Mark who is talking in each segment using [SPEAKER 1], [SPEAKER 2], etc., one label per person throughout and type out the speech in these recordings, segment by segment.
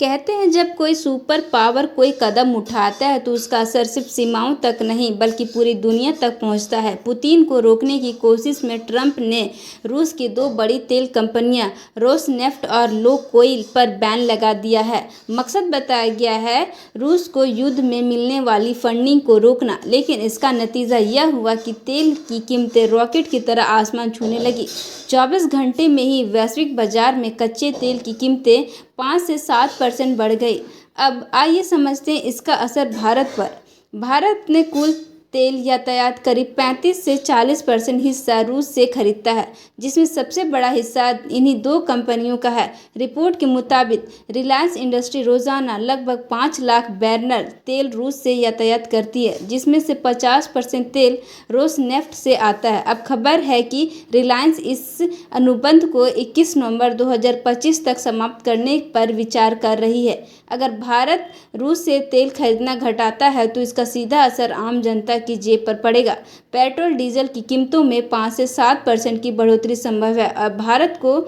[SPEAKER 1] कहते हैं जब कोई सुपर पावर कोई कदम उठाता है तो उसका असर सिर्फ सीमाओं तक नहीं बल्कि पूरी दुनिया तक पहुंचता है। पुतिन को रोकने की कोशिश में ट्रंप ने रूस की दो बड़ी तेल कंपनियां रोसनेफ्ट और लुकोइल पर बैन लगा दिया है। मकसद बताया गया है रूस को युद्ध में मिलने वाली फंडिंग को रोकना, लेकिन इसका नतीजा यह हुआ कि तेल की कीमतें रॉकेट की तरह आसमान छूने लगी। 24 घंटे में ही वैश्विक बाजार में कच्चे तेल की कीमतें 5 से 7% बढ़ गई। अब आइए समझते हैं इसका असर भारत पर। भारत ने कुल तेल यातायात करीब 35 से 40% हिस्सा रूस से खरीदता है, जिसमें सबसे बड़ा हिस्सा इन्हीं दो कंपनियों का है। रिपोर्ट के मुताबिक रिलायंस इंडस्ट्री रोजाना लगभग 5 लाख बैरल तेल रूस से यातायात करती है, जिसमें से 50% तेल रोसनेफ्ट से आता है। अब खबर है कि रिलायंस इस अनुबंध को 21 नवंबर 2025 तक समाप्त करने पर विचार कर रही है। अगर भारत रूस से तेल खरीदना घटाता है तो इसका सीधा असर आम जनता की जेब पर पड़ेगा। पेट्रोल डीजल की कीमतों में 5 से 7% की बढ़ोतरी संभव है। अब भारत को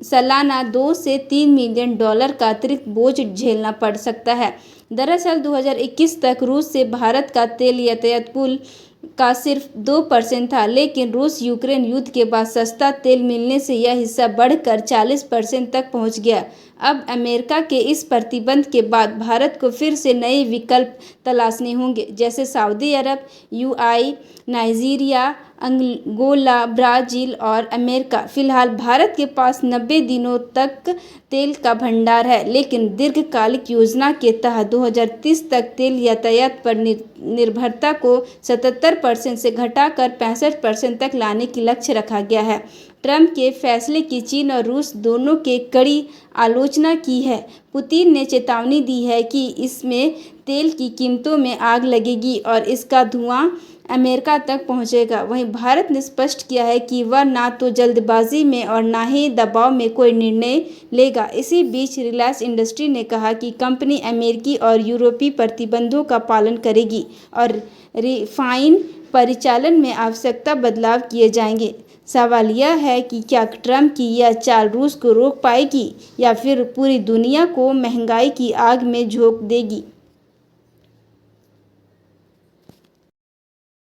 [SPEAKER 1] सालाना 2 से 3 मिलियन डॉलर का अतिरिक्त बोझ झेलना पड़ सकता है। दरअसल 2021 तक रूस से भारत का तेल यातायात कुल का सिर्फ 2% था, लेकिन रूस यूक्रेन युद्ध के बाद सस्ता तेल मिलने से यह हिस्सा बढ़कर 40% तक पहुंच गया। अब अमेरिका के इस प्रतिबंध के बाद भारत को फिर से नए विकल्प तलाशने होंगे, जैसे सऊदी अरब, यूएई, नाइजीरिया, अंगोला, ब्राज़ील और अमेरिका। फिलहाल भारत के पास 90 दिनों तक तेल का भंडार है, लेकिन दीर्घकालिक योजना के तहत 2030 तक तेल यातायात पर निर्भरता को 77% से घटाकर 65% तक लाने की लक्ष्य रखा गया है। ट्रंप के फैसले की चीन और रूस दोनों के कड़ी आलोचना की है। पुतिन ने चेतावनी दी है कि इसमें तेल की कीमतों में आग लगेगी और इसका धुआं अमेरिका तक पहुंचेगा। वहीं भारत ने स्पष्ट किया है कि वह ना तो जल्दबाजी में और ना ही दबाव में कोई निर्णय लेगा। इसी बीच रिलायंस इंडस्ट्री ने कहा कि कंपनी अमेरिकी और यूरोपीय प्रतिबंधों का पालन करेगी और रिफाइन परिचालन में आवश्यकता बदलाव किए जाएंगे। सवाल यह है कि क्या ट्रंप की यह चाल रूस को रोक पाएगी या फिर पूरी दुनिया को महंगाई की आग में झोंक देगी।